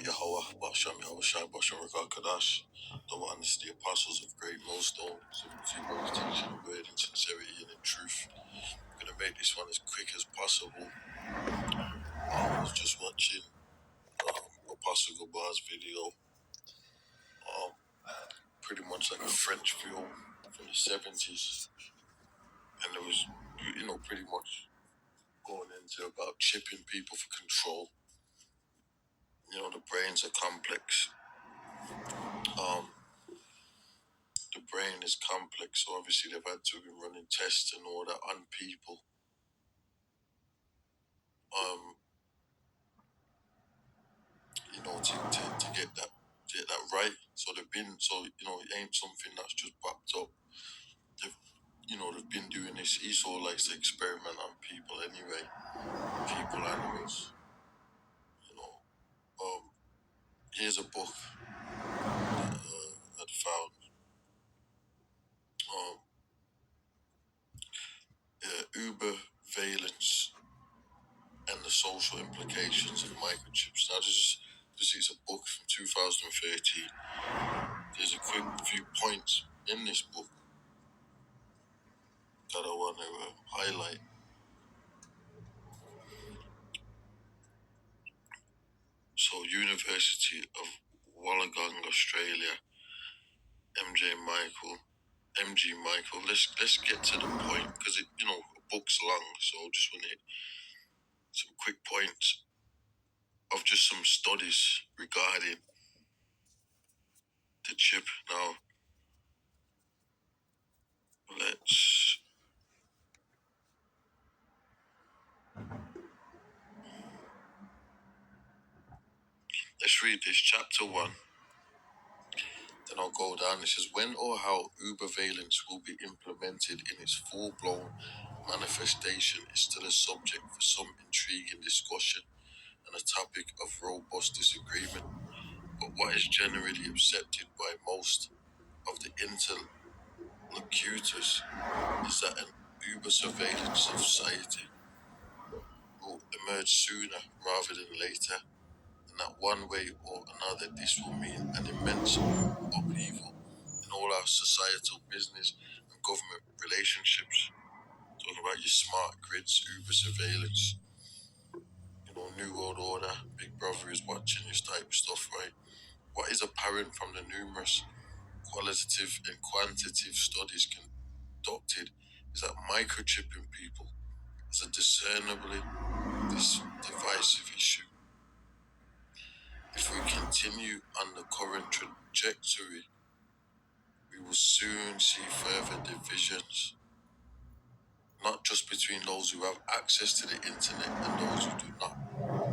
Yahweh, Basham Yahushai, Basham Rakah Kadash, the oneness of the apostles of great millstone, 72 brothers teaching the word in sincerity and in truth. I'm going to make this one as quick as possible. I was just watching Apostle Gabar's video, pretty much like a French film from the 70s, and it was, pretty much going into about chipping people for control. The brains are complex. The brain is complex, so obviously they've had to be running tests and all that on people. To get that right. So it ain't something that's just popped up. They've been doing this. Esau likes to experiment on people anyway. People, animals. Here's a book I'd found. Uber Valence and the Social Implications of Microchips. Now, this is a book from 2013. There's a quick few points in this book that I want to highlight. So, University of Wollongong, Australia, MG Michael. Let's get to the point because a book's long, so I just want to hit some quick points of just some studies regarding the chip. Now, let's read this chapter 1. Then I'll go down. It says, when or how Uber Valence will be implemented in its full-blown manifestation is still a subject for some intriguing discussion and a topic of robust disagreement. But what is generally accepted by most of the interlocutors is that an Uber surveillance society will emerge sooner rather than later, and that one way or another this will mean an immense upheaval in all our societal business and government relationships. Talking about your smart grids, Uber surveillance, New World Order, Big Brother is watching this type of stuff, right? What is apparent from the numerous qualitative and quantitative studies conducted is that microchipping people is a discernibly divisive issue. If we continue on the current trajectory, we will soon see further divisions, not just between those who have access to the internet and those who do not,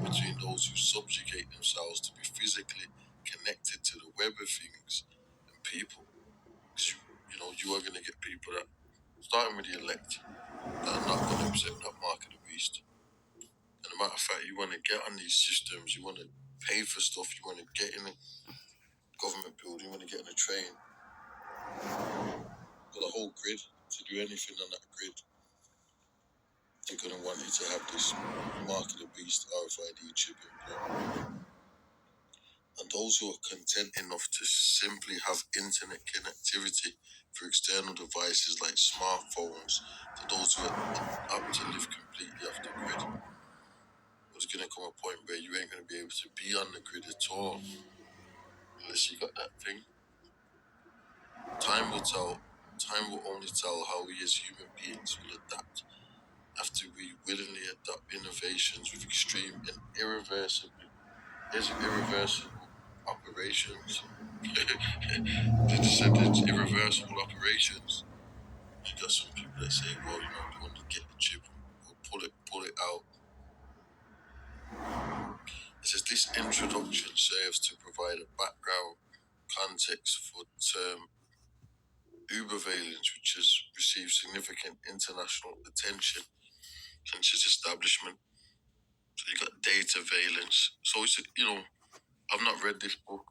between those who subjugate themselves to be physically connected to the web of things and people. You are going to get people that, starting with the elect, that are not going to accept that mark of the beast. And a matter of fact, you want to get on these systems, you want to pay for stuff, you want to get in a government building, you want to get in a train, got a whole grid to do anything on that grid. They're going to want you to have this mark of the beast RFID chip in place. And those who are content enough to simply have internet connectivity for external devices like smartphones, to those who are apt to live completely off the grid. There's going to come a point where you ain't going to be able to be on the grid at all unless you got that thing. Time will tell. Time will only tell how we as human beings will adapt after we willingly adopt innovations with extreme and irreversible operations. They said it's irreversible operations. You got some people that say, well, they want to get the chip or pull it out. It says this introduction serves to provide a background context for the term Uberveillance, which has received significant international attention since its establishment. So you got data valence. So it's I've not read this book.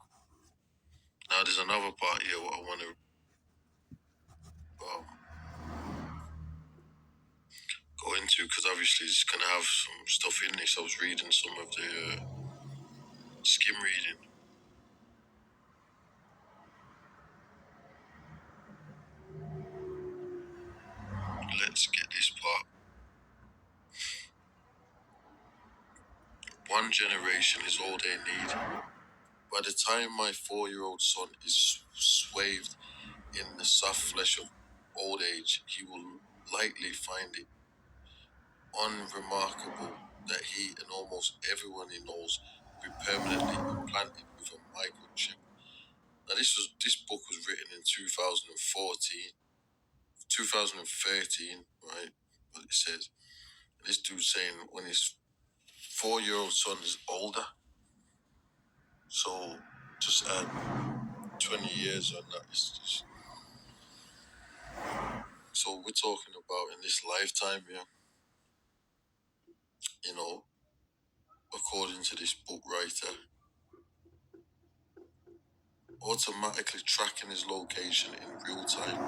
Now there's another part here what I want to go into, because obviously it's gonna have some stuff in this. I was reading some of the skim reading one generation is all they need. By the time my 4-year-old son is swathed in the soft flesh of old age, he will likely find it unremarkable that he and almost everyone he knows will be permanently implanted with a microchip. Now, this book was written in 2013, right? But it says this dude saying when his 4-year-old son is older, so just add 20 years on that. So we're talking about in this lifetime, yeah. You know, according to this book writer, automatically tracking his location in real time,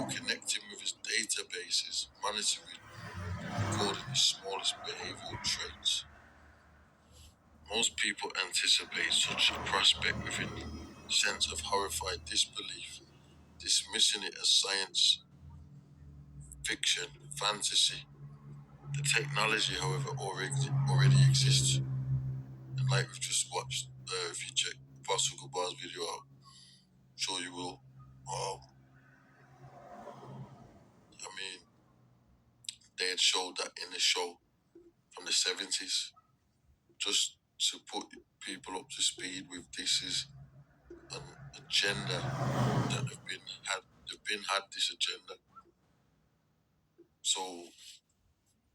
or connecting with his databases, monitoring, recording his smallest behavioral traits. Most people anticipate such a prospect with a sense of horrified disbelief, dismissing it as science fiction, fantasy. The technology, however, already exists. And like we've just watched, if you check Apostle Kubar's video out, I'm sure you will. I mean, they had showed that in the show from the 70s, just to put people up to speed with this is an agenda that they've had this agenda. So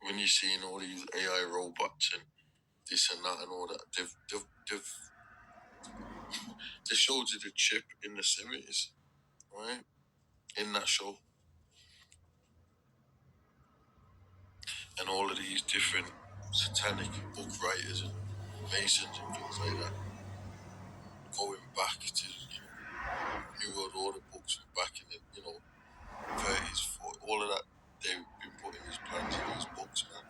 when you're seeing all these AI robots and this and that and all that, they showed you the chip in the 70s, right? In that show. And all of these different satanic book writers and masons and things like that, going back to, New World Order books from back in the, 30s, 40s, all of that, they've been putting these plans in these books, man.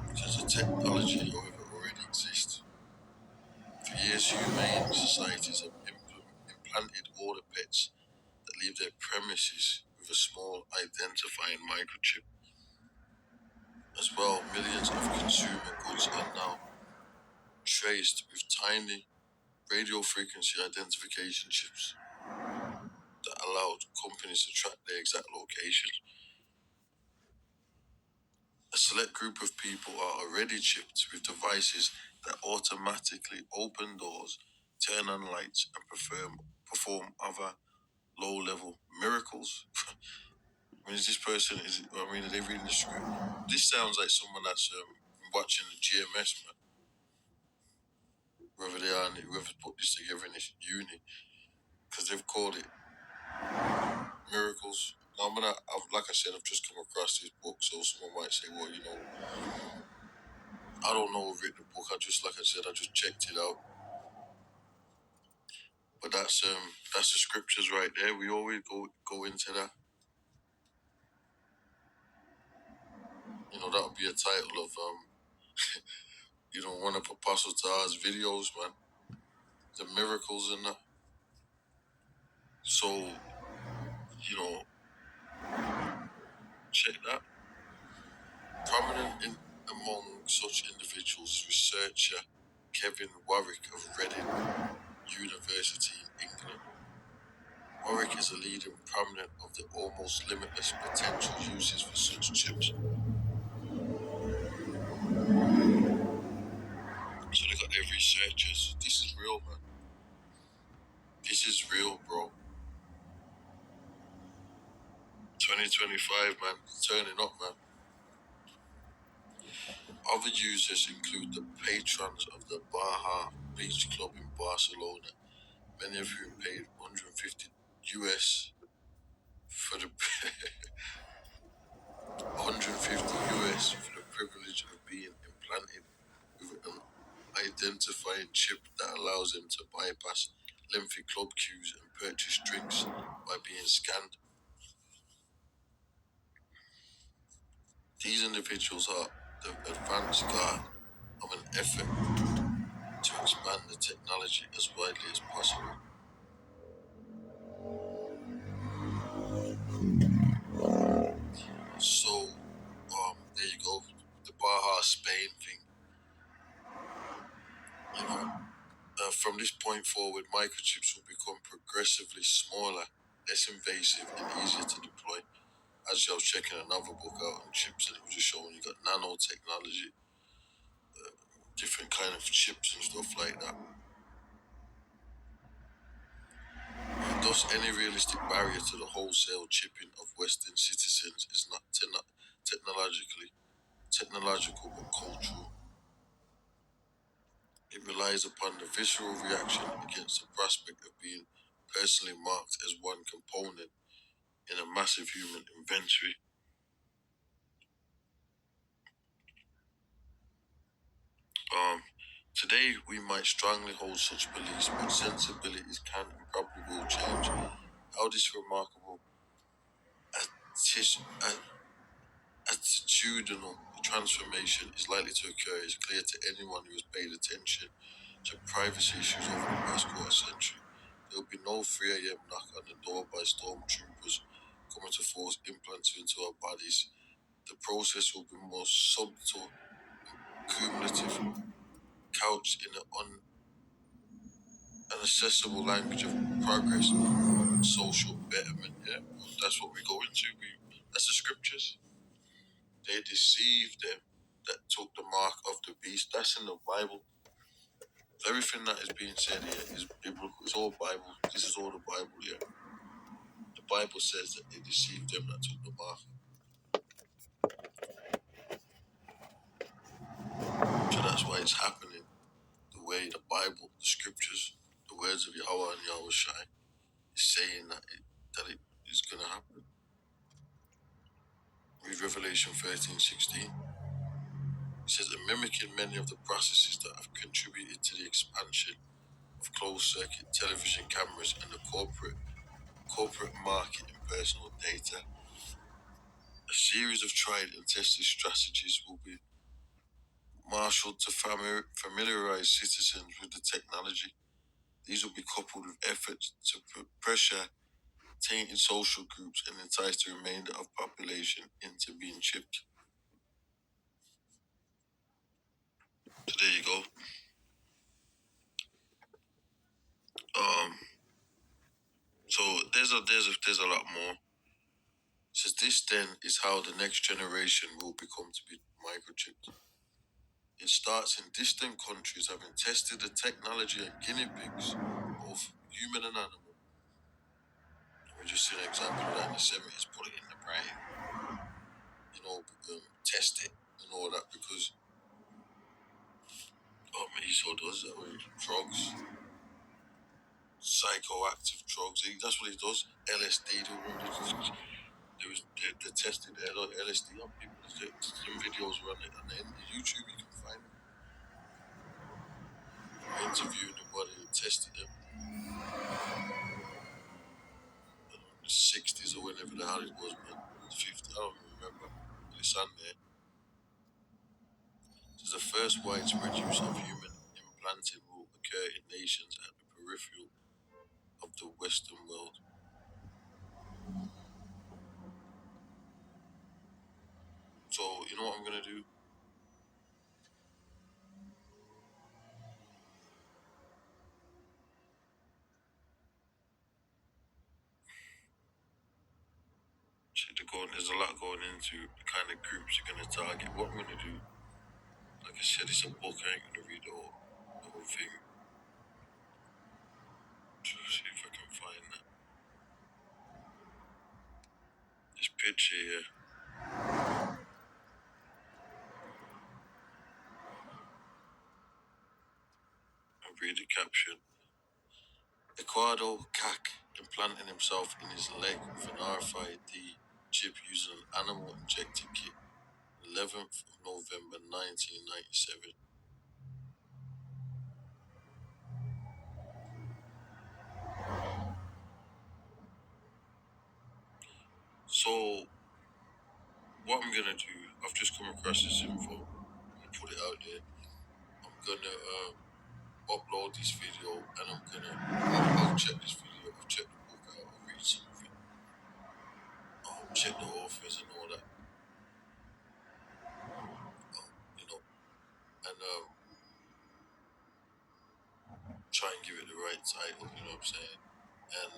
Because the technology, however, already exists. For years, humane societies have implanted order pets that leave their premises with a small identifying microchip. As well, millions of consumer goods are now traced with tiny radio frequency identification chips that allowed companies to track their exact location. A select group of people are already chipped with devices that automatically open doors, turn on lights, and perform other low-level miracles. I mean, is this person, are they reading the script? This sounds like someone that's watching the GMS, man. Whoever put this together in this uni, because they've called it miracles. Now, like I said, I've just come across this book, so someone might say, well, I don't know who written the book. I just checked it out. But that's the scriptures right there. We always go into that. That would be a title of one of Apostle Tah's videos, man. The miracles in that. So, check that. Prominent among such individuals is researcher Kevin Warwick of Reading University in England. Warwick is a leading prominent of the almost limitless potential uses for such chips. So they got their researchers. This is real, man. This is real, bro. 2025, man. Turning up, man. Other users include the patrons of the Baja Beach Club in Barcelona, many of whom paid 150 US for the 150 US for the privilege of being implanted with an identifying chip that allows them to bypass lengthy club queues and purchase drinks by being scanned. These individuals are the advance guard of an effort to expand the technology as widely as possible. So, there you go. The Baja You know, from this point forward, microchips will become progressively smaller, less invasive, and easier to deploy. As I was checking another book out on chips, and it was just showing you got nanotechnology, different kind of chips and stuff like that. Thus, any realistic barrier to the wholesale chipping of Western citizens is not technological but cultural. It relies upon the visceral reaction against the prospect of being personally marked as one component in a massive human inventory. Um, Today, we might strongly hold such beliefs, but sensibilities can and probably will change. How this remarkable atti- attitudinal transformation is likely to occur is clear to anyone who has paid attention to privacy issues over the past quarter century. There will be no 3 a.m. knock on the door by stormtroopers coming to force implants into our bodies. The process will be more subtle, cumulative, couched in an unaccessible language of progress and social betterment. Yeah, that's what we go into. That's the scriptures. They deceived them that took the mark of the beast. That's in the Bible. Everything that is being said here is biblical. It's all Bible. This is all the Bible here. The Bible says that they deceived them that took the mark. So that's why it's happening. The way the Bible, the scriptures, the words of Yahweh and Yahweh Shai is saying that it is going to happen. Read Revelation 13:16. It says that mimicking many of the processes that have contributed to the expansion of closed circuit television cameras and the corporate market in personal data. A series of tried and tested strategies will be marshaled to familiarize citizens with the technology. These will be coupled with efforts to pressure tainted social groups and entice the remainder of population into being chipped. So there you go. Um, so there's a lot more. It says this then is how the next generation will become to be microchipped. It starts in distant countries having tested the technology on guinea pigs, both human and animal. We just see an example of that in the 70s, put it in the brain, test it and all that because, he so does that with drugs, psychoactive drugs. That's what he does. LSD, they tested LSD on people. Some videos are on the YouTube, you can find them. Interviewing the body and tested them in the 60s or whenever the hell it was, man. 50, I don't even remember. But it's on there. The first widespread use of human implanting will occur in nations at the peripheral of the Western world. So, you know what I'm going to do? There's a lot going into the kind of groups you're going to target. What I'm going to do, like I said, it's a book. I ain't going to read the whole thing. See if I can find that. This picture here. I'll read the caption. Eduardo Cac implanting himself in his leg with an RFID chip using an animal injector kit. 11th of November 1997. So, what I'm gonna do, I've just come across this info. I'm gonna put it out there. I'm gonna upload this video and I'll check this video. I'll check the book out. I'll read some of it. I'll check the authors and all that. You know, and try and give it the right title, you know what I'm saying? And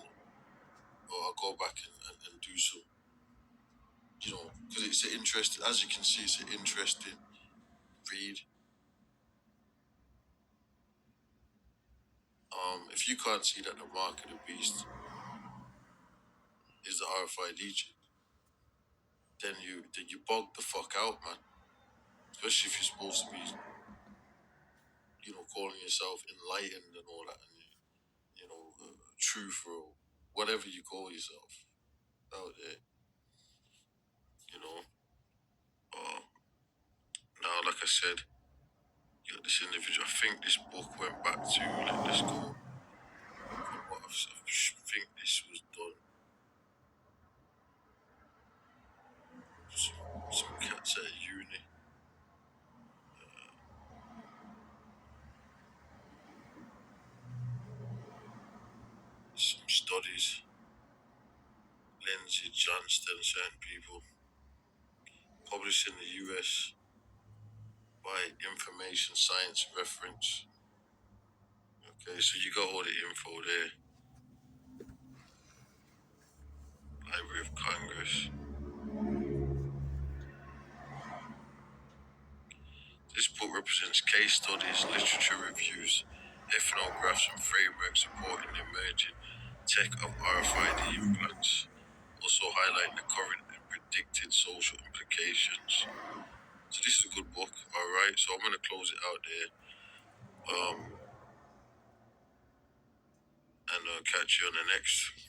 I'll go back and do some, you know, because it's an interesting, as you can see, it's an interesting read. If you can't see that the mark of the beast is the RFID chip, then you bog the fuck out, man. Especially if you're supposed to be, you know, calling yourself enlightened and all that, and you know, truth or whatever you call yourself out there, you know. Now, like I said, you got this individual. I think this book went back to, let's go. I think this was done. Some cats at uni. Some studies. Lindsay Johnston, certain people. Published in the US by Information Science Reference. Okay, so you got all the info there. Library of Congress. This book represents case studies, literature reviews, ethnographs, and frameworks supporting the emerging tech of RFID implants, also highlighting the current and predicted social implications. So this is a good book, alright? So I'm going to close it out there. And catch you on the next